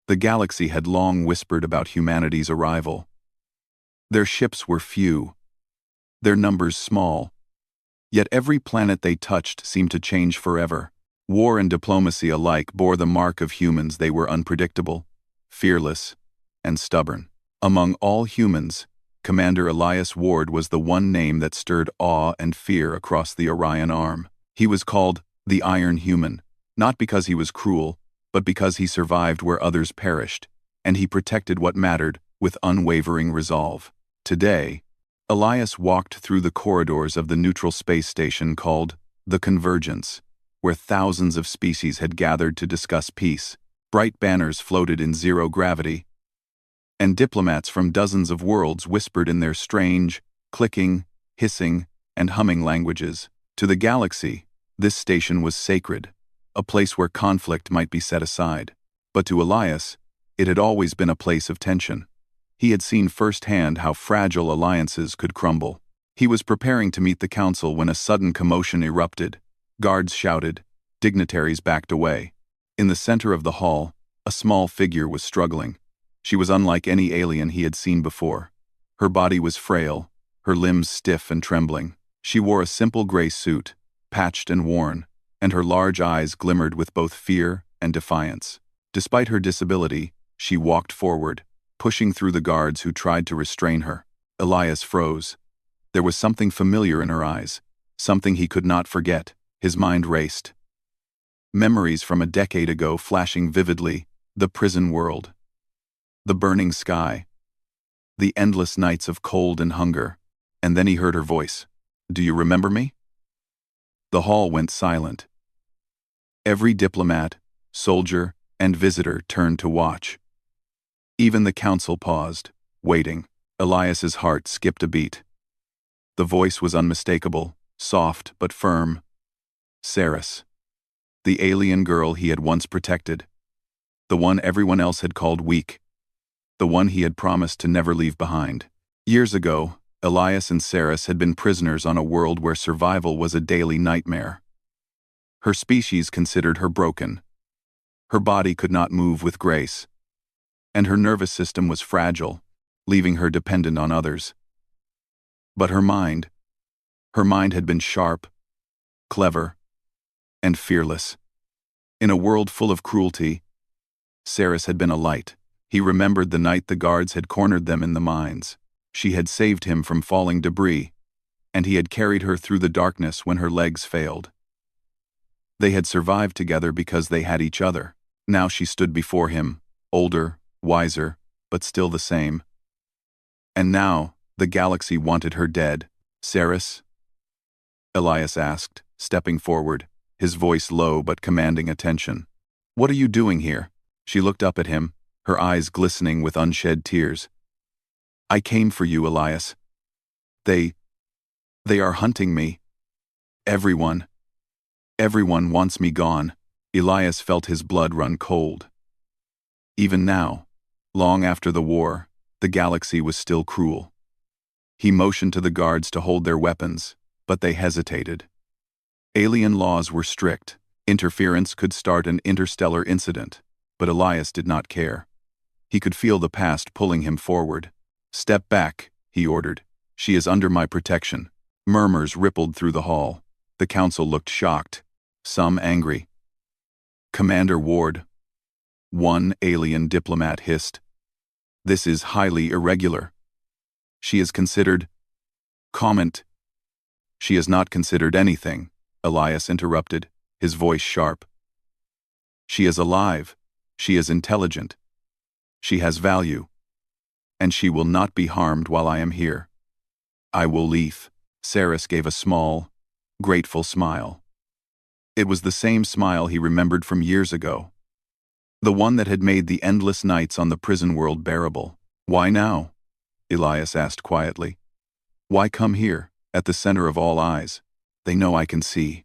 The galaxy had long whispered about humanity's arrival. Their ships were few, their numbers small, yet every planet they touched seemed to change forever. War and diplomacy alike bore the mark of humans. They were unpredictable, fearless, and stubborn. Among all humans, Commander Elias Ward was the one name that stirred awe and fear across the Orion Arm. He was called the Iron Human, not because he was cruel, but because he survived where others perished, and he protected what mattered with unwavering resolve. Today, Elias walked through the corridors of the neutral space station called the Convergence, where thousands of species had gathered to discuss peace. Bright banners floated in zero gravity, and diplomats from dozens of worlds whispered in their strange, clicking, hissing, and humming languages. To the galaxy, this station was sacred, a place where conflict might be set aside. But to Elias, it had always been a place of tension. He had seen firsthand how fragile alliances could crumble. He was preparing to meet the council when a sudden commotion erupted. Guards shouted, dignitaries backed away. In the center of the hall, a small figure was struggling. She was unlike any alien he had seen before. Her body was frail, her limbs stiff and trembling. She wore a simple gray suit, patched and worn, and her large eyes glimmered with both fear and defiance. Despite her disability, she walked forward, pushing through the guards who tried to restrain her. Elias froze. There was something familiar in her eyes, something he could not forget. His mind raced. Memories from a decade ago flashing vividly: the prison world, the burning sky, the endless nights of cold and hunger. And then he heard her voice. "Do you remember me?" The hall went silent. Every diplomat, soldier, and visitor turned to watch. Even the council paused, waiting. Elias's heart skipped a beat. The voice was unmistakable, soft but firm. Saris, the alien girl he had once protected, the one everyone else had called weak, the one he had promised to never leave behind. Years ago, Elias and Saris had been prisoners on a world where survival was a daily nightmare. Her species considered her broken. Her body could not move with grace, and her nervous system was fragile, leaving her dependent on others. But her mind had been sharp, clever, and fearless. In a world full of cruelty, Saris had been a light. He remembered the night the guards had cornered them in the mines. She had saved him from falling debris, and he had carried her through the darkness when her legs failed. They had survived together because they had each other. Now she stood before him, older, wiser, but still the same. And now, the galaxy wanted her dead. "Saris?" Elias asked, stepping forward, his voice low but commanding attention. "What are you doing here?" She looked up at him, her eyes glistening with unshed tears. "I came for you, Elias. They are hunting me. Everyone wants me gone." Elias felt his blood run cold. Even now, long after the war, the galaxy was still cruel. He motioned to the guards to hold their weapons, but they hesitated. Alien laws were strict. Interference could start an interstellar incident, but Elias did not care. He could feel the past pulling him forward. "Step back," he ordered. "She is under my protection." Murmurs rippled through the hall. The council looked shocked, some angry. "Commander Ward," one alien diplomat hissed, "this is highly irregular. She is considered..." "Comment." "She is not considered anything," Elias interrupted, his voice sharp. "She is alive. She is intelligent. She has value. And she will not be harmed while I am here. I will leave." Saris gave a small, grateful smile. It was the same smile he remembered from years ago. The one that had made the endless nights on the prison world bearable. "Why now?" Elias asked quietly. "Why come here, at the center of all eyes? They know I can see."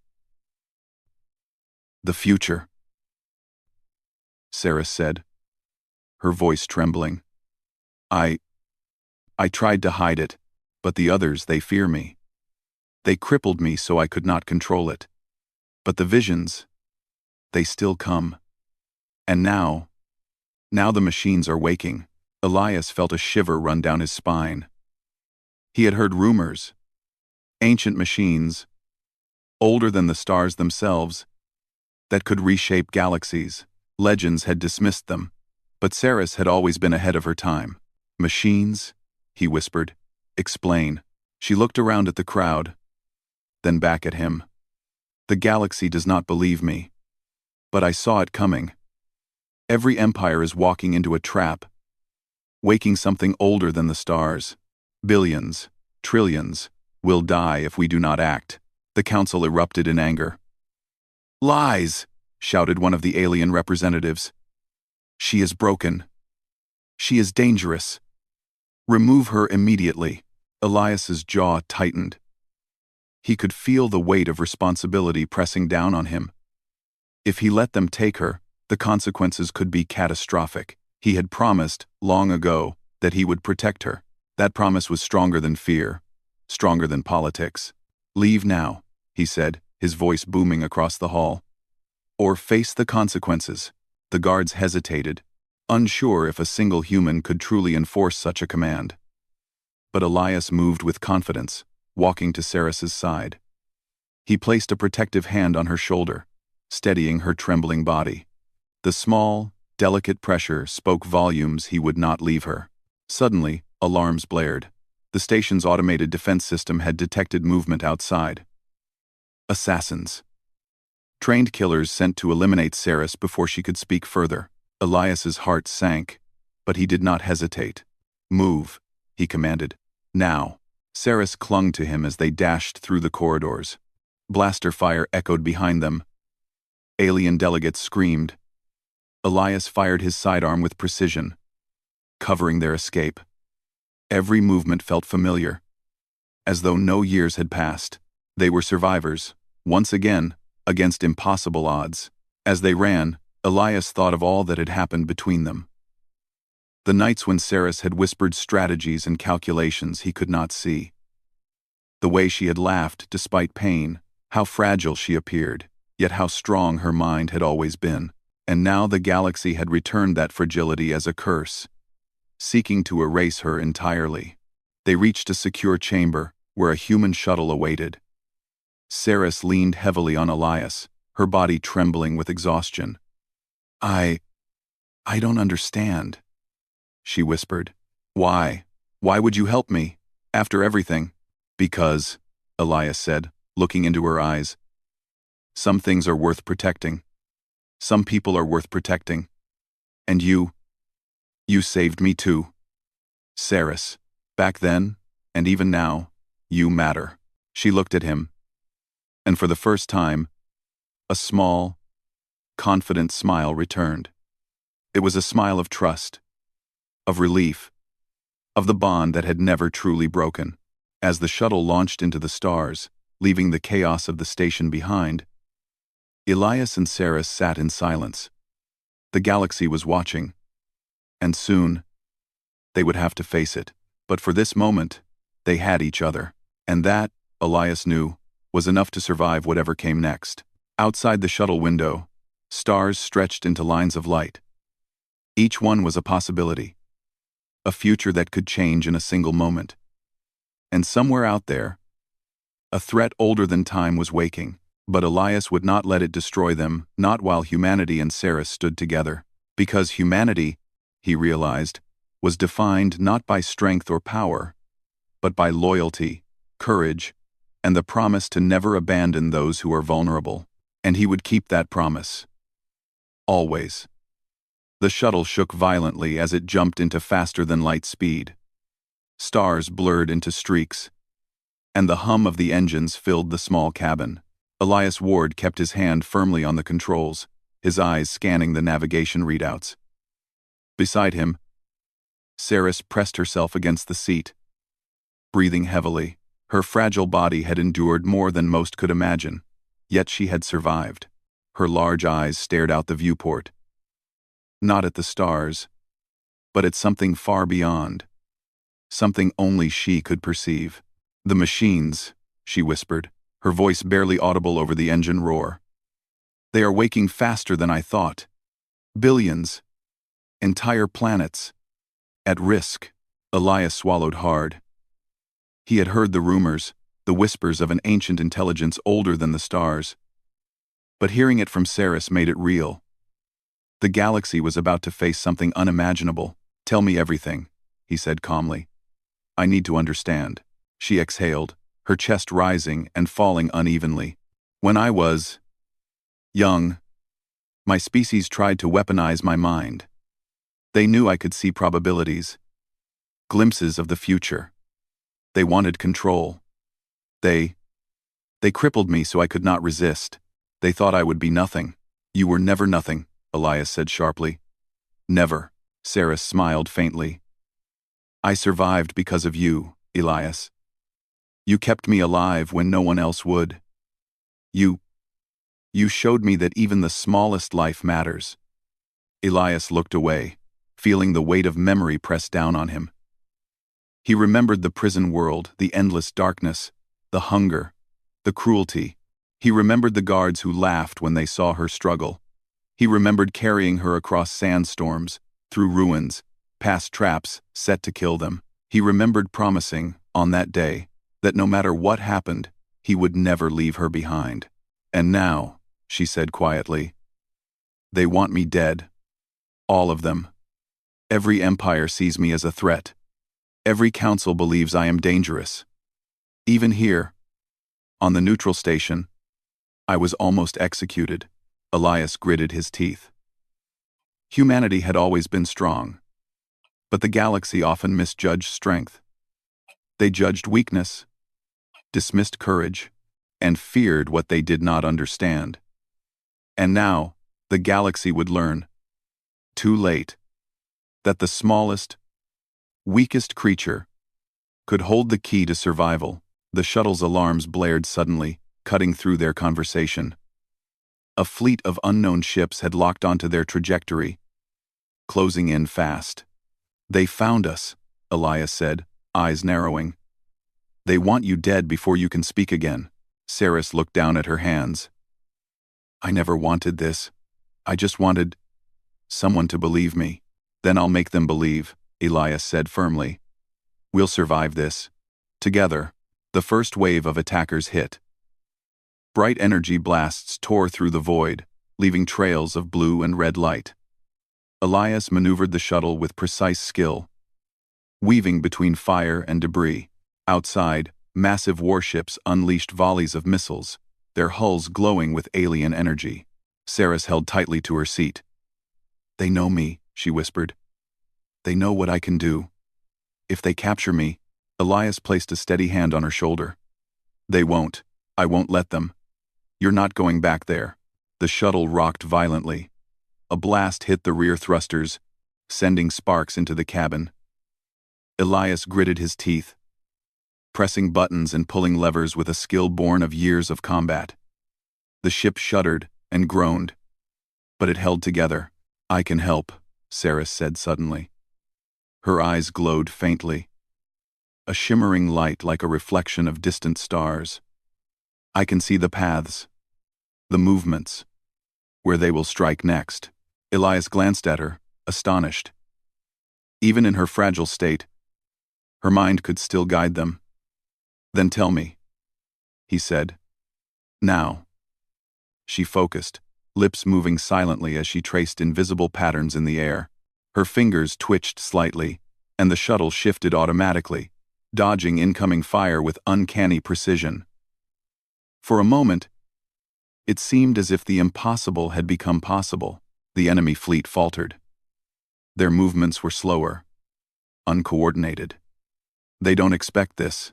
"The future," Saris said, her voice trembling. I tried to hide it, but the others, they fear me. They crippled me so I could not control it. But the visions, they still come. And now, Now the machines are waking. Elias felt a shiver run down his spine. He had heard rumors. Ancient machines, older than the stars themselves, that could reshape galaxies. Legends had dismissed them, but Saris had always been ahead of her time. Machines? He whispered. Explain. She looked around at the crowd, then back at him. The galaxy does not believe me. But I saw it coming. Every empire is walking into a trap, waking something older than the stars. Billions, trillions, will die if we do not act. The council erupted in anger. Lies! Shouted one of the alien representatives. She is broken. She is dangerous. Remove her immediately. Elias's jaw tightened. He could feel the weight of responsibility pressing down on him. If he let them take her, the consequences could be catastrophic. He had promised, long ago, that he would protect her. That promise was stronger than fear, stronger than politics. Leave now, he said, his voice booming across the hall. Or face the consequences. The guards hesitated, unsure if a single human could truly enforce such a command. But Elias moved with confidence, walking to Saris's side. He placed a protective hand on her shoulder, steadying her trembling body. The small, delicate pressure spoke volumes. He would not leave her. Suddenly, alarms blared. The station's automated defense system had detected movement outside. Assassins. Trained killers sent to eliminate Saris before she could speak further. Elias's heart sank, but he did not hesitate. Move, he commanded. Now. Saris clung to him as they dashed through the corridors. Blaster fire echoed behind them. Alien delegates screamed. Elias fired his sidearm with precision, covering their escape. Every movement felt familiar, as though no years had passed. They were survivors, once again, against impossible odds. As they ran, Elias thought of all that had happened between them. The nights when Saris had whispered strategies and calculations he could not see. The way she had laughed despite pain, how fragile she appeared, yet how strong her mind had always been. And now the galaxy had returned that fragility as a curse, seeking to erase her entirely. They reached a secure chamber, where a human shuttle awaited. Saris leaned heavily on Elias, her body trembling with exhaustion. I don't understand, she whispered. Why? Why would you help me, after everything? Because, Elias said, looking into her eyes. Some things are worth protecting. Some people are worth protecting. And you saved me too. Saris, back then, and even now, you matter. She looked at him, and for the first time, a small, confident smile returned. It was a smile of trust, of relief, of the bond that had never truly broken. As the shuttle launched into the stars, leaving the chaos of the station behind, Elias and Saris sat in silence. The galaxy was watching, and soon, they would have to face it. But for this moment, they had each other. And that, Elias knew, was enough to survive whatever came next. Outside the shuttle window, stars stretched into lines of light. Each one was a possibility, a future that could change in a single moment. And somewhere out there, a threat older than time was waking. But Elias would not let it destroy them, not while humanity and Saris stood together. Because humanity, he realized, was defined not by strength or power, but by loyalty, courage, and the promise to never abandon those who are vulnerable. And he would keep that promise. Always. The shuttle shook violently as it jumped into faster-than-light speed. Stars blurred into streaks, and the hum of the engines filled the small cabin. Elias Ward kept his hand firmly on the controls, his eyes scanning the navigation readouts. Beside him, Saris pressed herself against the seat, breathing heavily. Her fragile body had endured more than most could imagine, yet she had survived. Her large eyes stared out the viewport, not at the stars, but at something far beyond, something only she could perceive. The machines, she whispered, her voice barely audible over the engine roar. They are waking faster than I thought. Billions. Entire planets. At risk. Elias swallowed hard. He had heard the rumors, the whispers of an ancient intelligence older than the stars. But hearing it from Ceres made it real. The galaxy was about to face something unimaginable. "Tell me everything," he said calmly. "I need to understand." She exhaled, her chest rising and falling unevenly. "When I was young, my species tried to weaponize my mind. They knew I could see probabilities, glimpses of the future. They wanted control. They crippled me so I could not resist. They thought I would be nothing." "You were never nothing," Elias said sharply. "Never." Ceres smiled faintly. "I survived because of you, Elias. You kept me alive when no one else would. You showed me that even the smallest life matters." Elias looked away, feeling the weight of memory press down on him. He remembered the prison world, the endless darkness, the hunger, the cruelty. He remembered the guards who laughed when they saw her struggle. He remembered carrying her across sandstorms, through ruins, past traps set to kill them. He remembered promising, on that day, that no matter what happened, he would never leave her behind. "And now," she said quietly, "they want me dead. All of them. Every empire sees me as a threat. Every council believes I am dangerous. Even here, on the neutral station, I was almost executed." Elias gritted his teeth. Humanity had always been strong, but the galaxy often misjudged strength. They judged weakness, dismissed courage, and feared what they did not understand. And now, the galaxy would learn, too late, that the smallest, weakest creature could hold the key to survival. The shuttle's alarms blared suddenly, cutting through their conversation. A fleet of unknown ships had locked onto their trajectory, closing in fast. "They found us," Elias said, eyes narrowing. "They want you dead before you can speak again." Ceres looked down at her hands. "I never wanted this. I just wanted someone to believe me." "Then I'll make them believe," Elias said firmly. "We'll survive this. Together." The first wave of attackers hit. Bright energy blasts tore through the void, leaving trails of blue and red light. Elias maneuvered the shuttle with precise skill, weaving between fire and debris. Outside, massive warships unleashed volleys of missiles, their hulls glowing with alien energy. Ceres held tightly to her seat. "They know me," she whispered. "They know what I can do. If they capture me..." Elias placed a steady hand on her shoulder. "They won't. I won't let them. You're not going back there." The shuttle rocked violently. A blast hit the rear thrusters, sending sparks into the cabin. Elias gritted his teeth, pressing buttons and pulling levers with a skill born of years of combat. The ship shuddered and groaned, but it held together. "I can help," Ceres said suddenly. Her eyes glowed faintly, a shimmering light like a reflection of distant stars. "I can see the paths, the movements, where they will strike next." Elias glanced at her, astonished. Even in her fragile state, her mind could still guide them. "Then tell me," he said. "Now." She focused, lips moving silently as she traced invisible patterns in the air. Her fingers twitched slightly, and the shuttle shifted automatically, dodging incoming fire with uncanny precision. For a moment, it seemed as if the impossible had become possible. The enemy fleet faltered. Their movements were slower, uncoordinated. "They don't expect this,"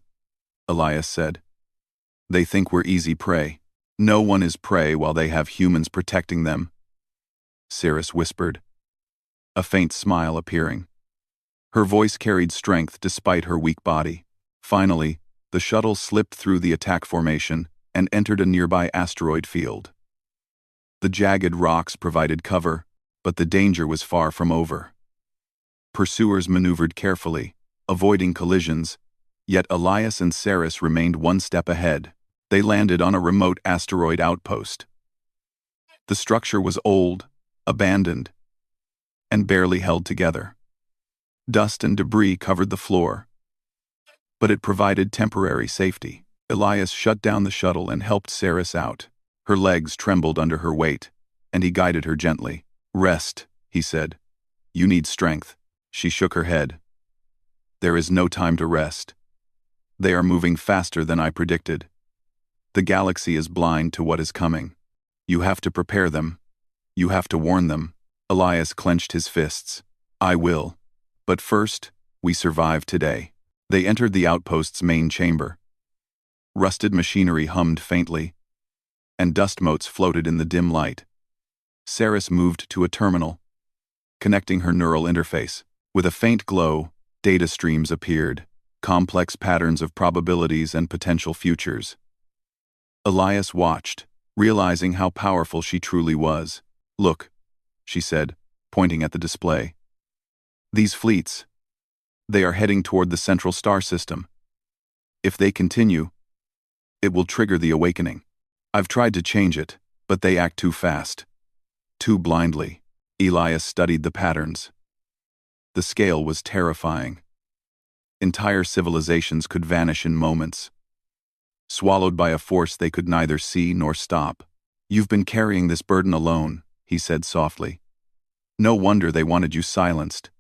Elias said. "They think we're easy prey." "No one is prey while they have humans protecting them," Ceres whispered, a faint smile appearing. Her voice carried strength despite her weak body. Finally, the shuttle slipped through the attack formation and entered a nearby asteroid field. The jagged rocks provided cover, but the danger was far from over. Pursuers maneuvered carefully, avoiding collisions, yet Elias and Ceres remained one step ahead. They landed on a remote asteroid outpost. The structure was old, abandoned, and barely held together. Dust and debris covered the floor, but it provided temporary safety. Elias shut down the shuttle and helped Saris out. Her legs trembled under her weight, and he guided her gently. "Rest," he said. "You need strength." She shook her head. "There is no time to rest. They are moving faster than I predicted. The galaxy is blind to what is coming. You have to prepare them. You have to warn them." Elias clenched his fists. "I will. But first, we survive today." They entered the outpost's main chamber. Rusted machinery hummed faintly, and dust motes floated in the dim light. Saris moved to a terminal, connecting her neural interface. With a faint glow, data streams appeared, complex patterns of probabilities and potential futures. Elias watched, realizing how powerful she truly was. "Look," she said, pointing at the display. "These fleets, they are heading toward the central star system. If they continue, it will trigger the awakening. I've tried to change it, but they act too fast. Too blindly." Elias studied the patterns. The scale was terrifying. Entire civilizations could vanish in moments, swallowed by a force they could neither see nor stop. "You've been carrying this burden alone," he said softly. "No wonder they wanted you silenced.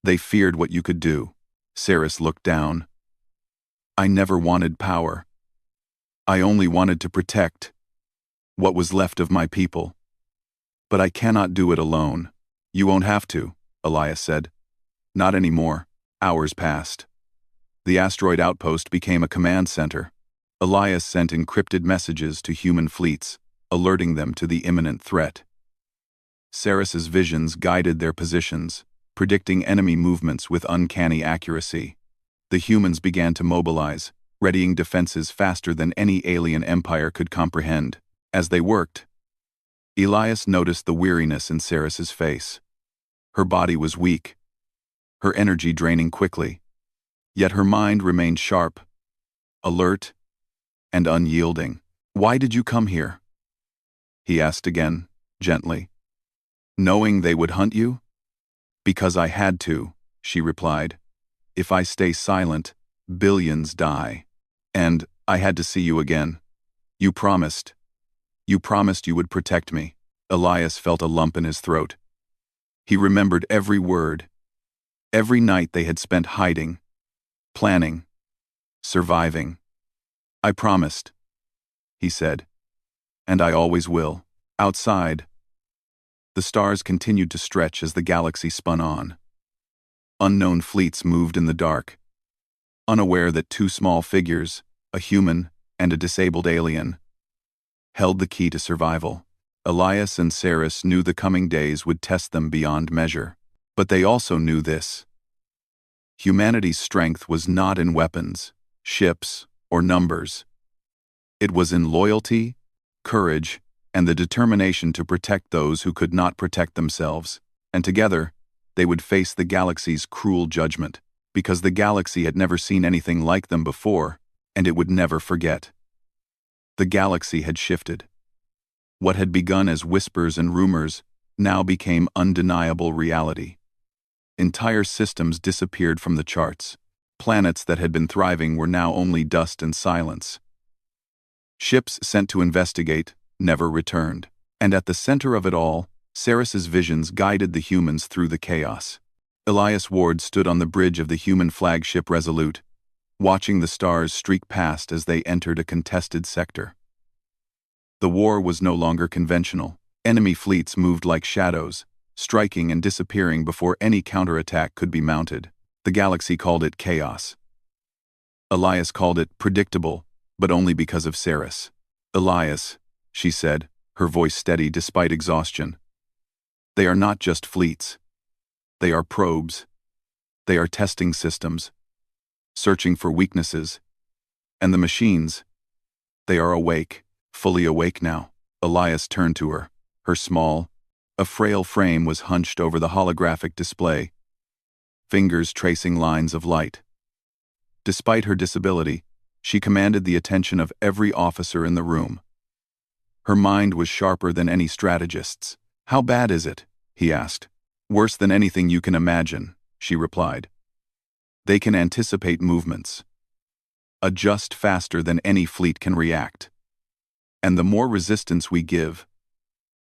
They feared what you could do." Saris looked down. "I never wanted power. I only wanted to protect what was left of my people. But I cannot do it alone." "You won't have to," Elias said. "Not anymore." Hours passed. The asteroid outpost became a command center. Elias sent encrypted messages to human fleets, alerting them to the imminent threat. Saris's visions guided their positions, predicting enemy movements with uncanny accuracy. The humans began to mobilize, readying defenses faster than any alien empire could comprehend. As they worked, Elias noticed the weariness in Saris's face. Her body was weak, her energy draining quickly, yet her mind remained sharp, alert, and unyielding. "Why did you come here?" he asked again, gently. "Knowing they would hunt you?" "Because I had to," she replied. "If I stay silent, billions die. And I had to see you again. You promised. You promised you would protect me." Elias felt a lump in his throat. He remembered every word, every night they had spent hiding, planning, surviving. "I promised," he said, "and I always will." Outside, the stars continued to stretch as the galaxy spun on. Unknown fleets moved in the dark, unaware that two small figures, a human and a disabled alien, held the key to survival. Elias and Saris knew the coming days would test them beyond measure. But they also knew this: humanity's strength was not in weapons, ships, or numbers. It was in loyalty, courage, and the determination to protect those who could not protect themselves. And together, they would face the galaxy's cruel judgment, because the galaxy had never seen anything like them before, and it would never forget. The galaxy had shifted. What had begun as whispers and rumors now became undeniable reality. Entire systems disappeared from the charts. Planets that had been thriving were now only dust and silence. Ships sent to investigate never returned. And at the center of it all, Saris's visions guided the humans through the chaos. Elias Ward stood on the bridge of the human flagship Resolute, watching the stars streak past as they entered a contested sector. The war was no longer conventional. Enemy fleets moved like shadows, striking and disappearing before any counterattack could be mounted. The galaxy called it chaos. Elias called it predictable, but only because of Saris. "Elias," she said, her voice steady despite exhaustion. "They are not just fleets. They are probes. They are testing systems, searching for weaknesses. And the machines, they are awake, fully awake now." Elias turned to her. Her small, a frail frame was hunched over the holographic display, fingers tracing lines of light. Despite her disability, she commanded the attention of every officer in the room. Her mind was sharper than any strategist's. "How bad is it?" he asked. Worse than anything you can imagine, she replied. They can anticipate movements, adjust faster than any fleet can react. And the more resistance we give,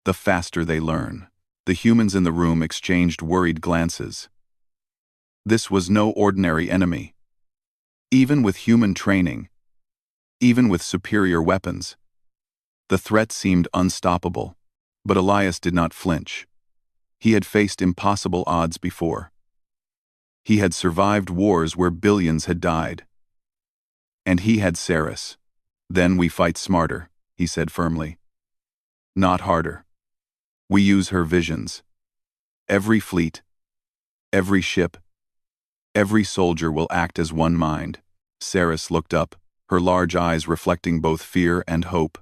the faster they learn. The humans in the room exchanged worried glances. This was no ordinary enemy. Even with human training, even with superior weapons, the threat seemed unstoppable. But Elias did not flinch. He had faced impossible odds before. He had survived wars where billions had died. And he had Saris. Then we fight smarter, he said firmly. Not harder. We use her visions. Every fleet, every ship, every soldier will act as one mind. Saris looked up, her large eyes reflecting both fear and hope.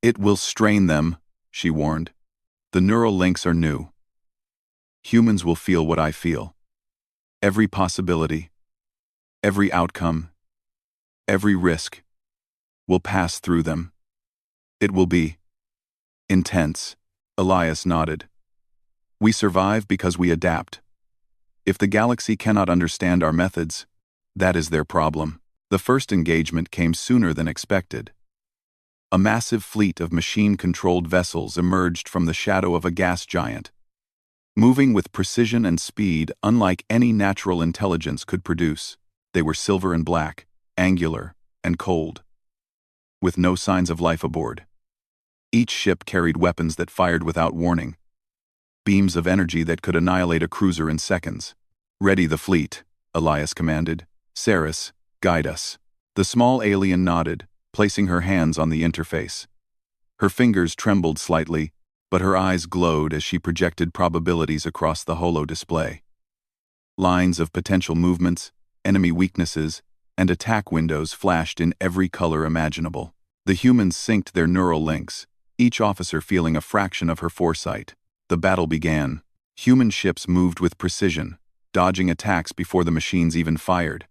It will strain them, she warned. The neural links are new. Humans will feel what I feel. Every possibility, every outcome, every risk will pass through them. It will be intense. Elias nodded. We survive because we adapt. If the galaxy cannot understand our methods, that is their problem. The first engagement came sooner than expected. A massive fleet of machine-controlled vessels emerged from the shadow of a gas giant, moving with precision and speed unlike any natural intelligence could produce. They were silver and black, angular, and cold, with no signs of life aboard. Each ship carried weapons that fired without warning, beams of energy that could annihilate a cruiser in seconds. Ready the fleet, Elias commanded. Saris, guide us. The small alien nodded, placing her hands on the interface. Her fingers trembled slightly, but her eyes glowed as she projected probabilities across the holo display. Lines of potential movements, enemy weaknesses, and attack windows flashed in every color imaginable. The humans synced their neural links, each officer feeling a fraction of her foresight. The battle began. Human ships moved with precision, dodging attacks before the machines even fired.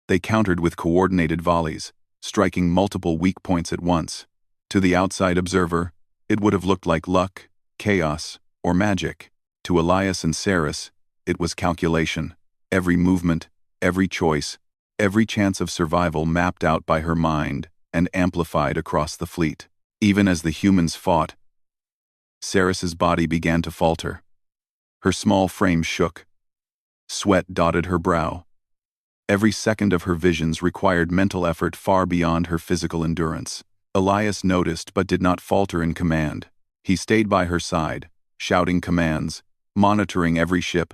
They countered with coordinated volleys, striking multiple weak points at once. To the outside observer, it would have looked like luck, chaos, or magic. To Elias and Saris, it was calculation. Every movement, every choice, every chance of survival mapped out by her mind and amplified across the fleet. Even as the humans fought, Saris's body began to falter. Her small frame shook. Sweat dotted her brow. Every second of her visions required mental effort far beyond her physical endurance. Elias noticed but did not falter in command. He stayed by her side, shouting commands, monitoring every ship,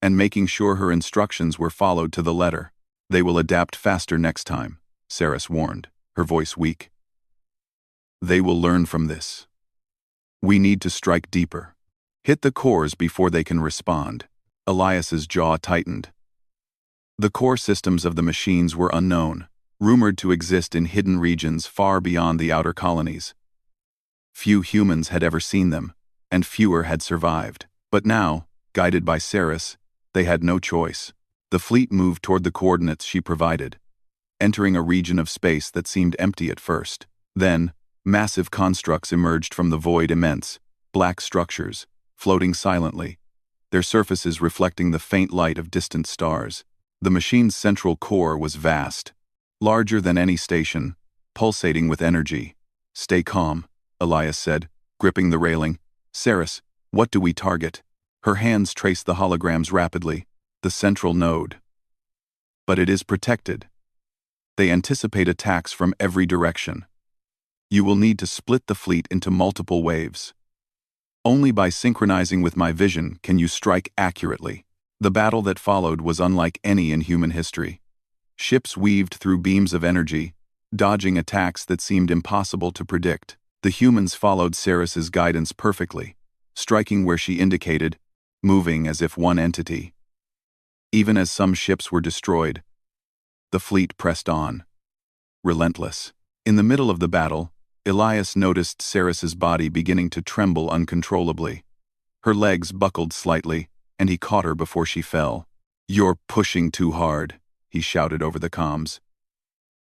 and making sure her instructions were followed to the letter. They will adapt faster next time, Saris warned, her voice weak. They will learn from this. We need to strike deeper. Hit the cores before they can respond. Elias's jaw tightened. The core systems of the machines were unknown, rumored to exist in hidden regions far beyond the outer colonies. Few humans had ever seen them, and fewer had survived. But now, guided by Saris, they had no choice. The fleet moved toward the coordinates she provided, entering a region of space that seemed empty at first. Then, massive constructs emerged from the void, immense, black structures, floating silently, their surfaces reflecting the faint light of distant stars. The machine's central core was vast, larger than any station, pulsating with energy. Stay calm, Elias said, gripping the railing. Saris, what do we target? Her hands traced the holograms rapidly. The central node. But it is protected. They anticipate attacks from every direction. You will need to split the fleet into multiple waves. Only by synchronizing with my vision can you strike accurately. The battle that followed was unlike any in human history. Ships weaved through beams of energy, dodging attacks that seemed impossible to predict. The humans followed Saris's guidance perfectly, striking where she indicated, moving as if one entity. Even as some ships were destroyed, the fleet pressed on, relentless. In the middle of the battle, Elias noticed Saris's body beginning to tremble uncontrollably. Her legs buckled slightly, and he caught her before she fell. You're pushing too hard, he shouted over the comms.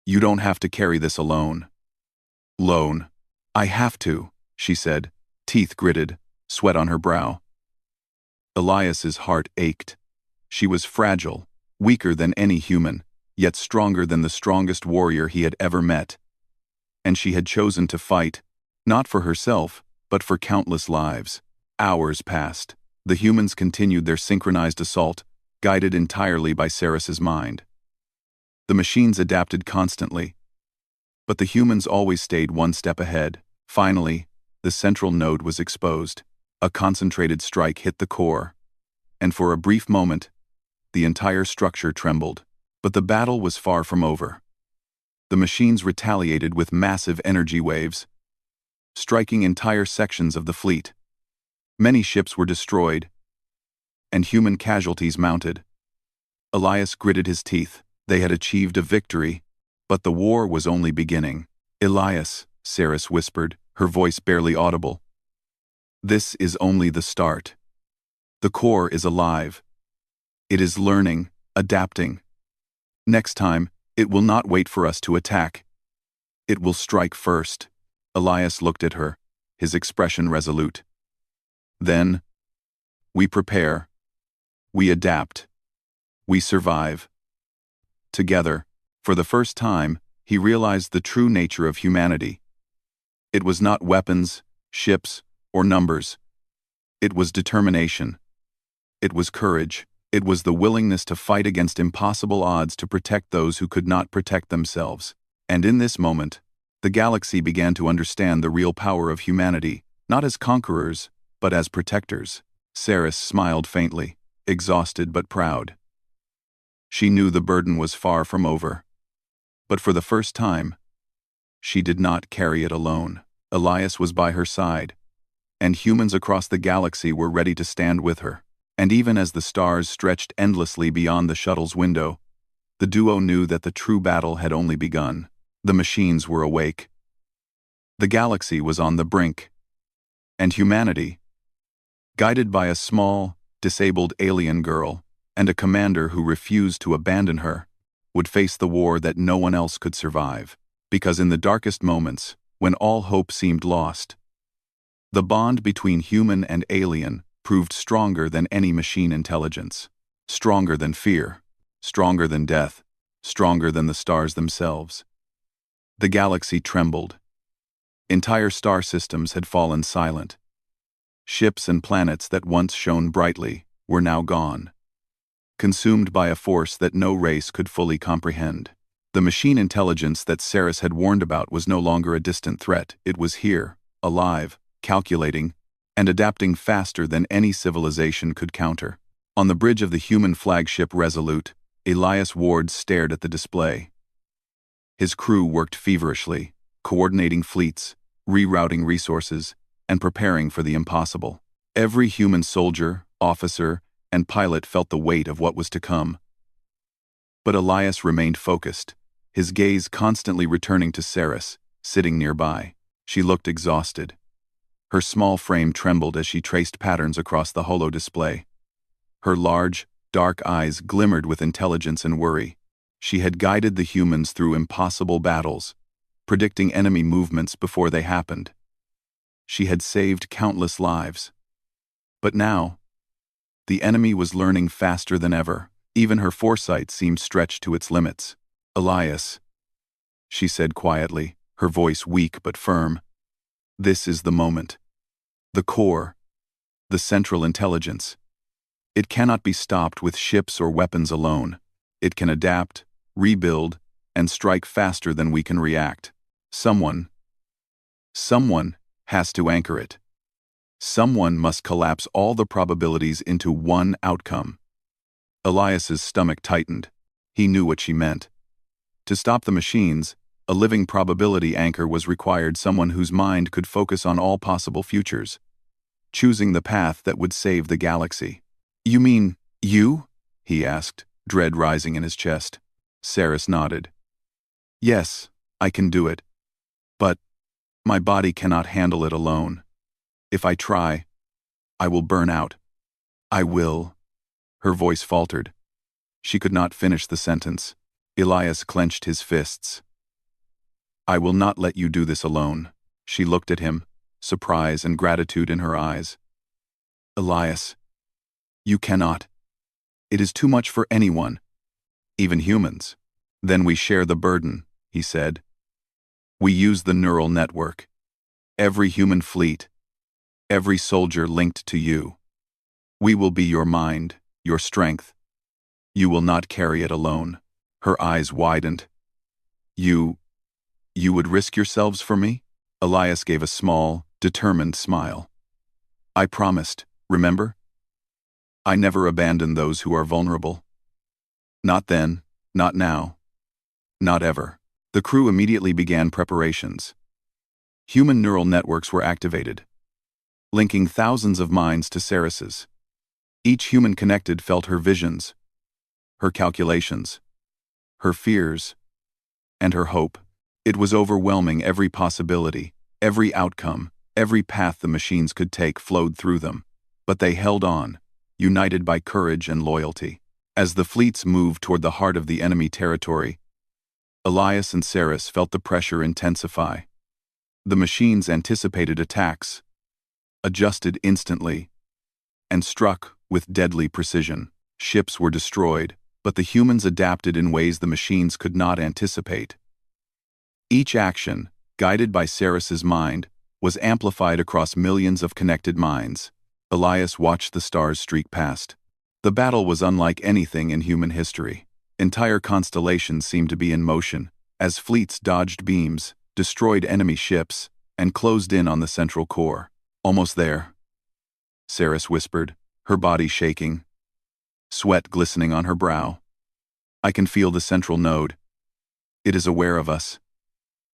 You don't have to carry this alone. Lone. I have to, she said, teeth gritted, sweat on her brow. Elias's heart ached. She was fragile, weaker than any human, yet stronger than the strongest warrior he had ever met. And she had chosen to fight, not for herself, but for countless lives. Hours passed. The humans continued their synchronized assault, guided entirely by Ceres's mind. The machines adapted constantly, but the humans always stayed one step ahead. Finally, the central node was exposed. A concentrated strike hit the core, and for a brief moment, the entire structure trembled. But the battle was far from over. The machines retaliated with massive energy waves, striking entire sections of the fleet. Many ships were destroyed, and human casualties mounted. Elias gritted his teeth. They had achieved a victory, but the war was only beginning. "Elias," Ceres whispered, her voice barely audible. "This is only the start. The core is alive. It is learning, adapting. Next time, it will not wait for us to attack. It will strike first." Elias looked at her, his expression resolute. "Then, we prepare. We adapt. We survive." Together, for the first time, he realized the true nature of humanity. It was not weapons, ships, or numbers. It was determination. It was courage. It was the willingness to fight against impossible odds to protect those who could not protect themselves. And in this moment, the galaxy began to understand the real power of humanity, not as conquerors, but as protectors. Ceres smiled faintly, exhausted but proud. She knew the burden was far from over. But for the first time, she did not carry it alone. Elias was by her side, and humans across the galaxy were ready to stand with her. And even as the stars stretched endlessly beyond the shuttle's window, the duo knew that the true battle had only begun. The machines were awake. The galaxy was on the brink. And humanity, guided by a small, disabled alien girl and a commander who refused to abandon her, would face the war that no one else could survive. Because in the darkest moments, when all hope seemed lost, the bond between human and alien proved stronger than any machine intelligence, stronger than fear, stronger than death, stronger than the stars themselves. The galaxy trembled. Entire star systems had fallen silent. Ships and planets that once shone brightly were now gone, consumed by a force that no race could fully comprehend. The machine intelligence that Ceres had warned about was no longer a distant threat. It was here, alive, calculating, and adapting faster than any civilization could counter. On the bridge of the human flagship Resolute, Elias Ward stared at the display. His crew worked feverishly, coordinating fleets, rerouting resources, and preparing for the impossible. Every human soldier, officer, and pilot felt the weight of what was to come. But Elias remained focused, his gaze constantly returning to Ceres, sitting nearby. She looked exhausted. Her small frame trembled as she traced patterns across the holo display. Her large, dark eyes glimmered with intelligence and worry. She had guided the humans through impossible battles, predicting enemy movements before they happened. She had saved countless lives. But now, the enemy was learning faster than ever. Even her foresight seemed stretched to its limits. "Elias," she said quietly, her voice weak but firm. "This is the moment. The core, the central intelligence. It cannot be stopped with ships or weapons alone. It can adapt, rebuild, and strike faster than we can react. Someone has to anchor it. Someone must collapse all the probabilities into one outcome." Elias's stomach tightened. He knew what she meant. To stop the machines, a living probability anchor was required, someone whose mind could focus on all possible futures, choosing the path that would save the galaxy. "You mean, you?" he asked, dread rising in his chest. Ceres nodded. "Yes, I can do it. But my body cannot handle it alone. If I try, I will burn out. I will." Her voice faltered. She could not finish the sentence. Elias clenched his fists. "I will not let you do this alone." She looked at him, surprise and gratitude in her eyes. "Elias, You cannot. It is too much for anyone, even humans. Then we share the burden, he said. We use the neural network. Every human fleet, every soldier linked to you. We will be your mind, your strength. You will not carry it alone. Her eyes widened. You would risk yourselves for me? Elias gave a small, determined smile. I promised, remember? I never abandon those who are vulnerable. Not then, not now, not ever. The crew immediately began preparations. Human neural networks were activated, linking thousands of minds to Ceres's. Each human connected felt her visions, her calculations, her fears, and her hope. It was overwhelming. Every possibility, every outcome, every path the machines could take flowed through them. But they held on, united by courage and loyalty. As the fleets moved toward the heart of the enemy territory, Elias and Ceres felt the pressure intensify. The machines anticipated attacks, adjusted instantly, and struck with deadly precision. Ships were destroyed, but the humans adapted in ways the machines could not anticipate. Each action, guided by Ceres's mind, was amplified across millions of connected minds. Elias watched the stars streak past. The battle was unlike anything in human history. Entire constellations seemed to be in motion, as fleets dodged beams, destroyed enemy ships, and closed in on the central core. Almost there, Ceres whispered, her body shaking, sweat glistening on her brow. I can feel the central node. It is aware of us.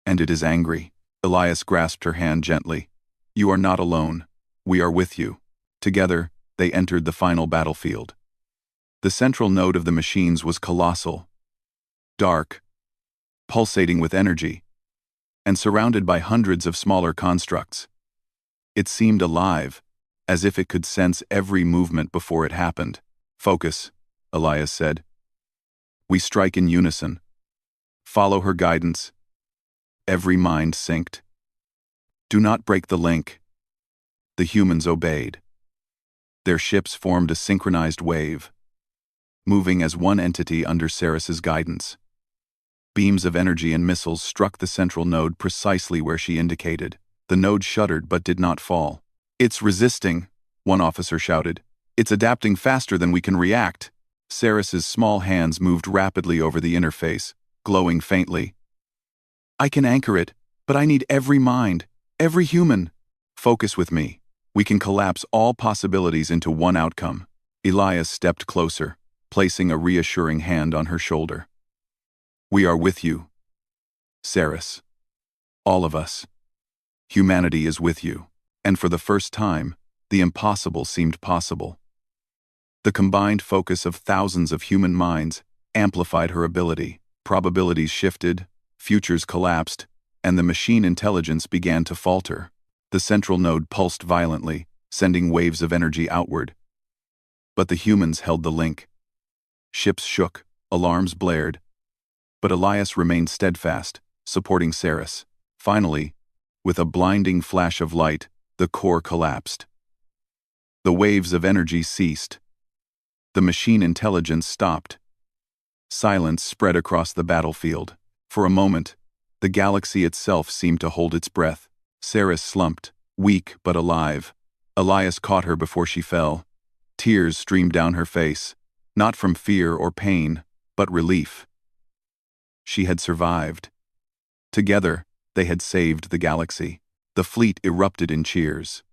And it is angry. Elias grasped her hand gently. You are not alone. We are with you. Together, they entered the final battlefield. The central node of the machines was colossal, dark, pulsating with energy, and surrounded by hundreds of smaller constructs. It seemed alive, as if it could sense every movement before it happened. Focus, Elias said. We strike in unison. Follow her guidance. Every mind synced. Do not break the link. The humans obeyed. Their ships formed a synchronized wave, moving as one entity under Ceres's guidance. Beams of energy and missiles struck the central node precisely where she indicated. The node shuddered but did not fall. It's resisting, one officer shouted. It's adapting faster than we can react. Ceres's small hands moved rapidly over the interface, glowing faintly. I can anchor it, but I need every mind, every human. Focus with me. We can collapse all possibilities into one outcome. Elias stepped closer, placing a reassuring hand on her shoulder. We are with you, Ceres. All of us. Humanity is with you. And for the first time, the impossible seemed possible. The combined focus of thousands of human minds amplified her ability. Probabilities shifted, futures collapsed, and the machine intelligence began to falter. The central node pulsed violently, sending waves of energy outward. But the humans held the link. Ships shook, alarms blared, but Elias remained steadfast, supporting Ceres. Finally, with a blinding flash of light, the core collapsed. The waves of energy ceased. The machine intelligence stopped. Silence spread across the battlefield. For a moment, the galaxy itself seemed to hold its breath. Ceres slumped, weak but alive. Elias caught her before she fell. Tears streamed down her face, not from fear or pain, but relief. She had survived. Together, they had saved the galaxy. The fleet erupted in cheers.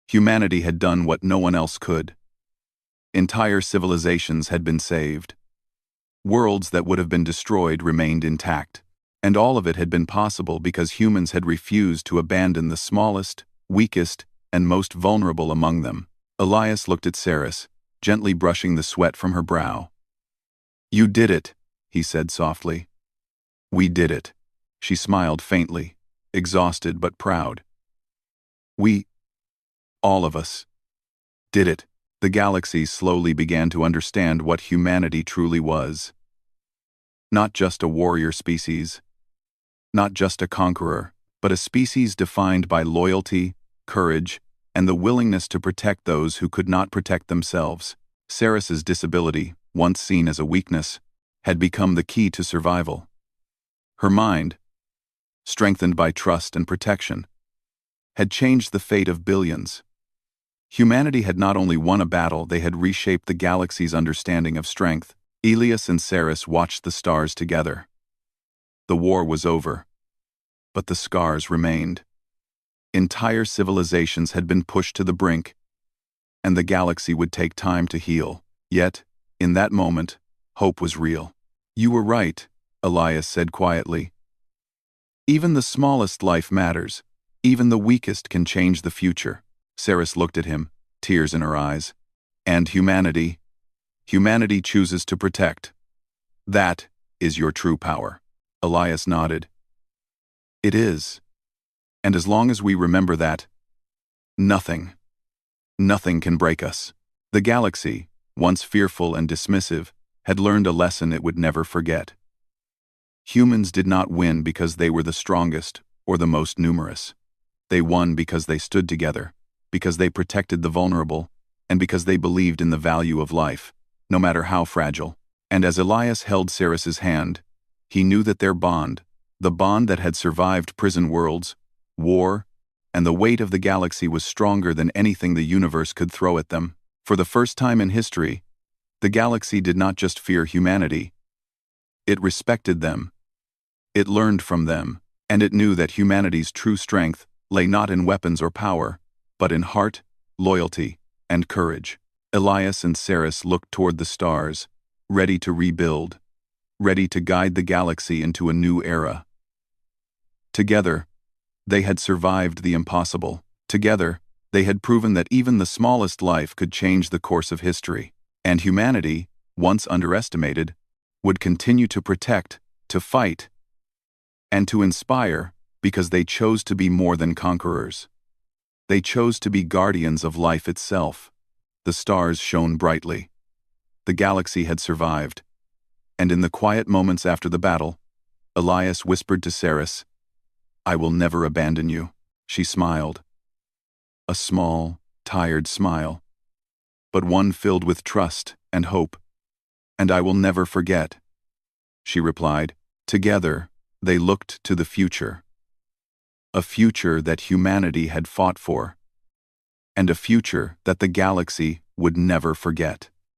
Humanity had done what no one else could. Entire civilizations had been saved. Worlds that would have been destroyed remained intact. And all of it had been possible because humans had refused to abandon the smallest, weakest, and most vulnerable among them. Elias looked at Ceres, gently brushing the sweat from her brow. You did it, he said softly. We did it. She smiled faintly, exhausted but proud. We, all of us, did it. The galaxy slowly began to understand what humanity truly was. Not just a warrior species, not just a conqueror, but a species defined by loyalty, courage, and the willingness to protect those who could not protect themselves. Ceres's disability, once seen as a weakness, had become the key to survival. Her mind, strengthened by trust and protection, had changed the fate of billions. Humanity had not only won a battle, they had reshaped the galaxy's understanding of strength. Elias and Ceres watched the stars together. The war was over, but the scars remained. Entire civilizations had been pushed to the brink, and the galaxy would take time to heal. Yet, in that moment, hope was real. "You were right," Elias said quietly. "Even the smallest life matters. Even the weakest can change the future." Ceres looked at him, tears in her eyes. "And humanity? Humanity chooses to protect. That is your true power." Elias nodded. "It is. And as long as we remember that, nothing can break us." The galaxy, once fearful and dismissive, had learned a lesson it would never forget. Humans did not win because they were the strongest or the most numerous. They won because they stood together, because they protected the vulnerable, and because they believed in the value of life, no matter how fragile. And as Elias held Ceres's hand, he knew that their bond, the bond that had survived prison worlds, war, and the weight of the galaxy, was stronger than anything the universe could throw at them. For the first time in history, the galaxy did not just fear humanity. It respected them. It learned from them, and it knew that humanity's true strength lay not in weapons or power, but in heart, loyalty, and courage. Elias and Ceres looked toward the stars, ready to rebuild, ready to guide the galaxy into a new era. Together, they had survived the impossible. Together, they had proven that even the smallest life could change the course of history. And humanity, once underestimated, would continue to protect, to fight, and to inspire, because they chose to be more than conquerors. They chose to be guardians of life itself. The stars shone brightly. The galaxy had survived. And in the quiet moments after the battle, Elias whispered to Ceres, "I will never abandon you." She smiled. A small, tired smile, but one filled with trust and hope. "And I will never forget," she replied. Together, they looked to the future. A future that humanity had fought for, and a future that the galaxy would never forget.